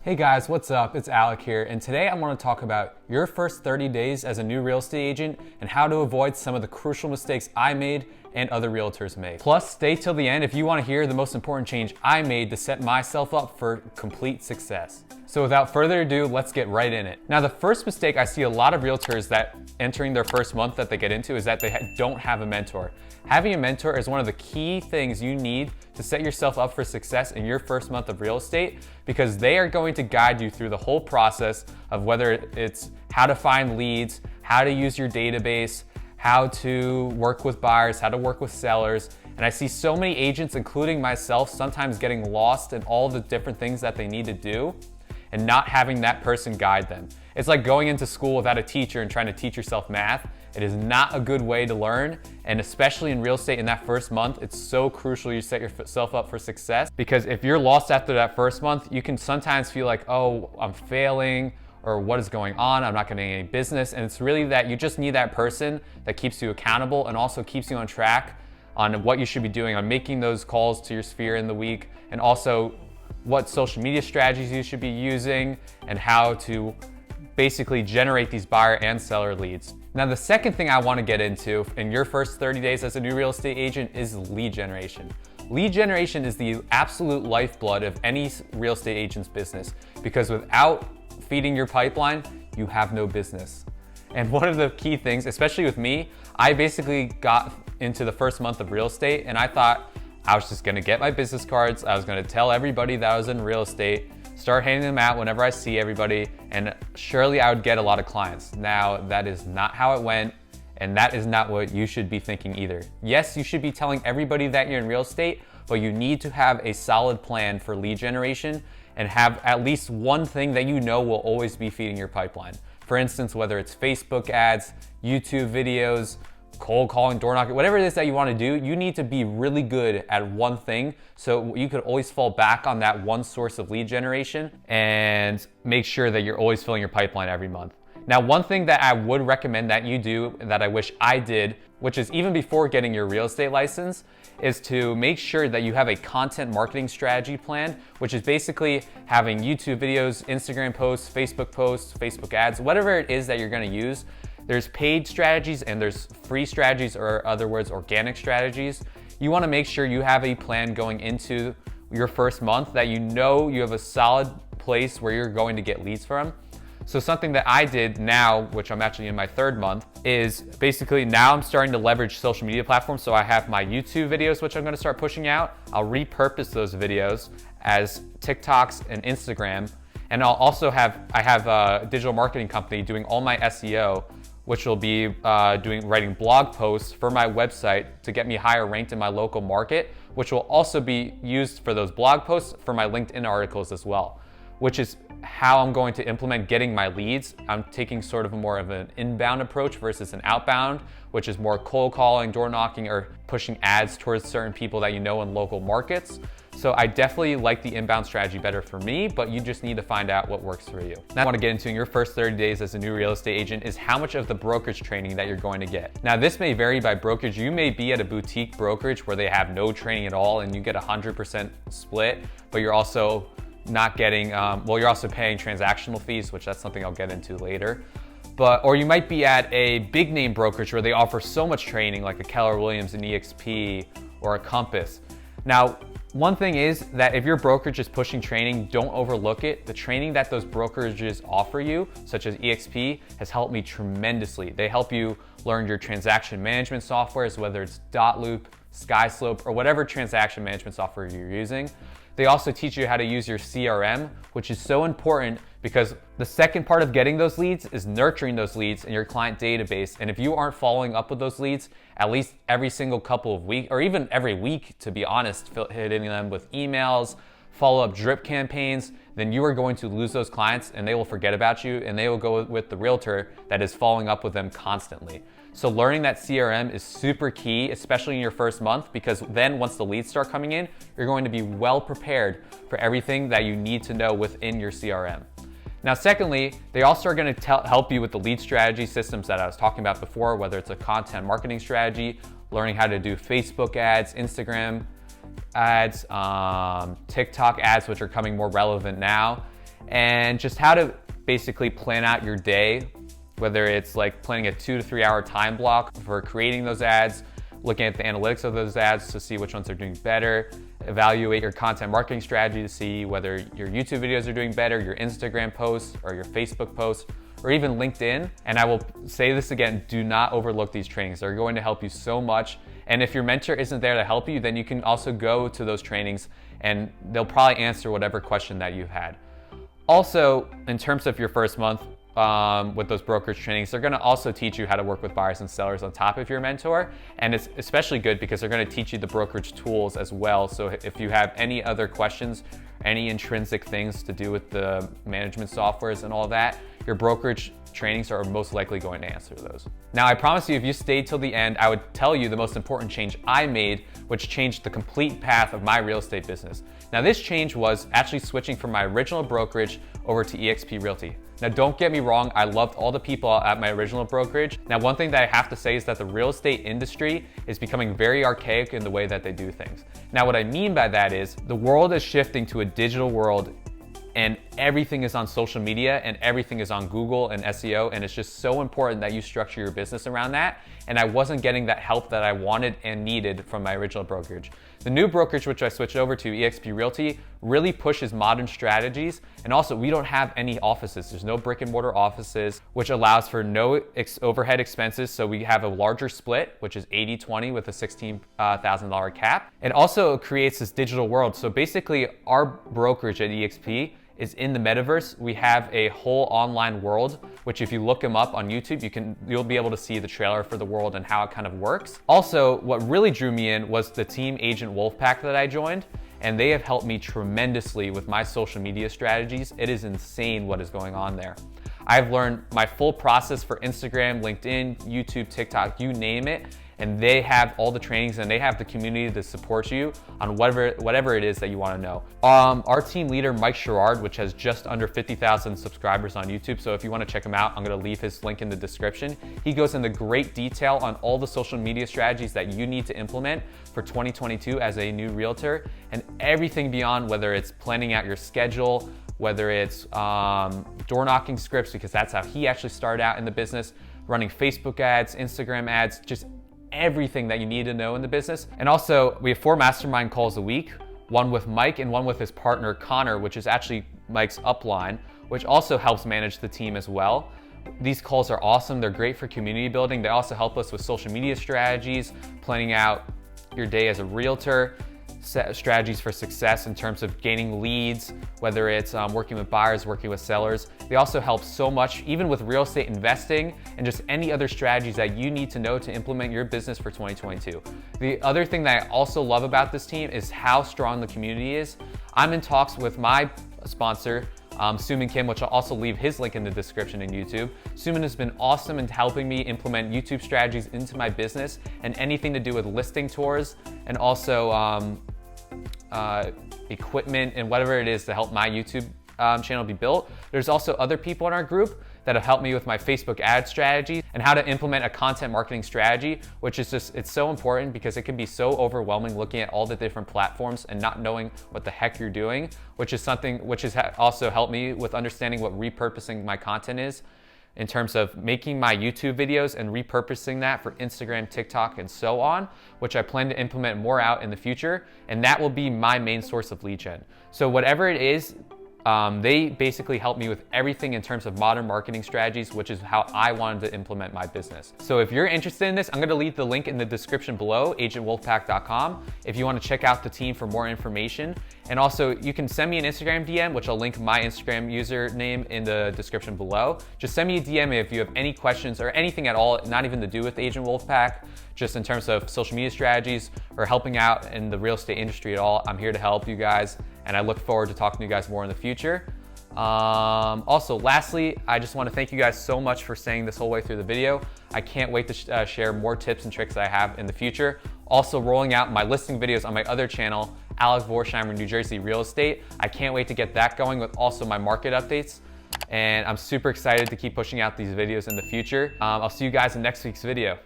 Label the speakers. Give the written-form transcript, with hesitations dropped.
Speaker 1: Hey guys, what's up? It's Alec here, and today I want to talk about your first 30 days as a new real estate agent and how to avoid some of the crucial mistakes I made and other realtors made. Plus, stay till the end if you want to hear the most important change I made to set myself up for complete success. So without further ado, let's get right in it. Now, the first mistake I see a lot of realtors that entering their first month that they get into is that they don't have a mentor. Having a mentor is one of the key things you need to set yourself up for success in your first month of real estate, because they are going to guide you through the whole process of whether it's how to find leads, how to use your database, how to work with buyers, how to work with sellers. And I see so many agents, including myself, sometimes getting lost in all the different things that they need to do and not having that person guide them. It's like going into school without a teacher and trying to teach yourself math. It is not a good way to learn, and especially in real estate in that first month, it's so crucial you set yourself up for success, because if you're lost after that first month, you can sometimes feel like, oh, I'm failing, or what is going on, I'm not getting any business, and it's really that you just need that person that keeps you accountable and also keeps you on track on what you should be doing, on making those calls to your sphere in the week, and also what social media strategies you should be using and how to basically generate these buyer and seller leads. Now, the second thing I want to get into in your first 30 days as a new real estate agent is lead generation. Lead generation is the absolute lifeblood of any real estate agent's business, because without feeding your pipeline, you have no business. And one of the key things, especially with me, I basically got into the first month of real estate and I thought I was just gonna get my business cards, I was gonna tell everybody that I was in real estate, start handing them out whenever I see everybody, and surely I would get a lot of clients. Now, that is not how it went, and that is not what you should be thinking either. Yes, you should be telling everybody that you're in real estate, but you need to have a solid plan for lead generation and have at least one thing that you know will always be feeding your pipeline. For instance, whether it's Facebook ads, YouTube videos, cold calling, door knocking, whatever it is that you want to do, you need to be really good at one thing so you could always fall back on that one source of lead generation and make sure that you're always filling your pipeline every month. Now, one thing that I would recommend that you do, that I wish I did, which is even before getting your real estate license, is to make sure that you have a content marketing strategy plan, which is basically having YouTube videos, Instagram posts, Facebook ads, whatever it is that you're going to use. There's paid strategies and there's free strategies, or other words, organic strategies. You want to make sure you have a plan going into your first month that you know you have a solid place where you're going to get leads from. So something that I did now, which I'm actually in my third month, is basically now I'm starting to leverage social media platforms. So I have my YouTube videos, which I'm going to start pushing out. I'll repurpose those videos as TikToks and Instagram. And I have a digital marketing company doing all my SEO, which will be writing blog posts for my website to get me higher ranked in my local market, which will also be used for those blog posts for my LinkedIn articles as well, which is how I'm going to implement getting my leads. I'm taking sort of more of an inbound approach versus an outbound, which is more cold calling, door knocking, or pushing ads towards certain people that you know in local markets. So I definitely like the inbound strategy better for me, but you just need to find out what works for you. Now, I want to get into in your first 30 days as a new real estate agent is how much of the brokerage training that you're going to get. Now, this may vary by brokerage. You may be at a boutique brokerage where they have no training at all and you get 100% split, but you're also not getting, you're also paying transactional fees, which that's something I'll get into later. Or you might be at a big name brokerage where they offer so much training, like a Keller Williams, an EXP, or a Compass. Now, one thing is that if your brokerage is pushing training, don't overlook it. The training that those brokerages offer you, such as EXP, has helped me tremendously. They help you learn your transaction management softwares, whether it's dotloop, SkySlope, or whatever transaction management software you're using. They also teach you how to use your CRM, which is so important because the second part of getting those leads is nurturing those leads in your client database. And if you aren't following up with those leads at least every single couple of weeks, or even every week, to be honest, hitting them with emails, follow-up drip campaigns, then you are going to lose those clients and they will forget about you and they will go with the realtor that is following up with them constantly. So learning that CRM is super key, especially in your first month, because then once the leads start coming in, you're going to be well prepared for everything that you need to know within your CRM. Now, secondly, they also are going to help you with the lead strategy systems that I was talking about before, whether it's a content marketing strategy, learning how to do Facebook ads, Instagram ads, TikTok ads, which are coming more relevant now, and just how to basically plan out your day, whether it's like planning a 2 to 3 hour time block for creating those ads, looking at the analytics of those ads to see which ones are doing better, evaluate your content marketing strategy to see whether your YouTube videos are doing better, your Instagram posts or your Facebook posts, or even LinkedIn. And I will say this again, do not overlook these trainings. They're going to help you so much. And if your mentor isn't there to help you, then you can also go to those trainings and they'll probably answer whatever question that you've had. Also, in terms of your first month, with those brokerage trainings, they're gonna also teach you how to work with buyers and sellers on top of your mentor. And it's especially good because they're gonna teach you the brokerage tools as well. So if you have any other questions, any intrinsic things to do with the management softwares and all that, your brokerage trainings are most likely going to answer those. Now, I promise you, if you stayed till the end, I would tell you the most important change I made, which changed the complete path of my real estate business. Now, this change was actually switching from my original brokerage over to eXp Realty. Now, don't get me wrong, I loved all the people at my original brokerage. Now, one thing that I have to say is that the real estate industry is becoming very archaic in the way that they do things. Now, what I mean by that is the world is shifting to a digital world, and everything is on social media and everything is on Google and SEO, and it's just so important that you structure your business around that. And I wasn't getting that help that I wanted and needed from my original brokerage. The new brokerage, which I switched over to, eXp Realty, really pushes modern strategies. And also, we don't have any offices. There's no brick and mortar offices, which allows for no overhead expenses. So we have a larger split, which is 80-20 with a $16,000 cap. It also creates this digital world. So basically, our brokerage at eXp is in the metaverse. We have a whole online world, which if you look them up on YouTube, you'll be able to see the trailer for the world and how it kind of works. Also, what really drew me in was the Team Agent Wolfpack that I joined, and they have helped me tremendously with my social media strategies. It is insane what is going on there. I've learned my full process for Instagram, LinkedIn, YouTube, TikTok, you name it, and they have all the trainings and they have the community to support you on whatever it is that you want to know. Our team leader, Mike Sherrard, which has just under 50,000 subscribers on YouTube, so if you want to check him out, I'm going to leave his link in the description. He goes into great detail on all the social media strategies that you need to implement for 2022 as a new realtor, and everything beyond, whether it's planning out your schedule, whether it's door knocking scripts, because that's how he actually started out in the business, running Facebook ads, Instagram ads, just everything that you need to know in the business. And also, we have 4 mastermind calls a week, one with Mike and one with his partner Connor, which is actually Mike's upline, which also helps manage the team as well. These calls are awesome. They're great for community building. They also help us with social media strategies, planning out your day as a realtor, strategies for success in terms of gaining leads, whether it's working with buyers, working with sellers. They also help so much, even with real estate investing and just any other strategies that you need to know to implement your business for 2022. The other thing that I also love about this team is how strong the community is. I'm in talks with my sponsor, Suman Kim, which I'll also leave his link in the description in YouTube. Suman has been awesome in helping me implement YouTube strategies into my business and anything to do with listing tours and also equipment and whatever it is to help my YouTube channel be built. There's also other people in our group that have helped me with my Facebook ad strategy and how to implement a content marketing strategy, which is just, it's so important because it can be so overwhelming looking at all the different platforms and not knowing what the heck you're doing, which is something which has also helped me with understanding what repurposing my content is in terms of making my YouTube videos and repurposing that for Instagram, TikTok, and so on, which I plan to implement more out in the future. And that will be my main source of lead gen. So whatever it is, they basically help me with everything in terms of modern marketing strategies, which is how I wanted to implement my business. So if you're interested in this, I'm gonna leave the link in the description below, agentwolfpack.com, if you wanna check out the team for more information. And also, you can send me an Instagram DM, which I'll link my Instagram username in the description below. Just send me a DM if you have any questions or anything at all, not even to do with Agent Wolfpack, just in terms of social media strategies or helping out in the real estate industry at all. I'm here to help you guys, and I look forward to talking to you guys more in the future. Also, lastly, I just want to thank you guys so much for staying this whole way through the video. I can't wait to share more tips and tricks that I have in the future. Also, rolling out my listing videos on my other channel, Alex Vorsheimer, New Jersey Real Estate. I can't wait to get that going with also my market updates. And I'm super excited to keep pushing out these videos in the future. I'll see you guys in next week's video.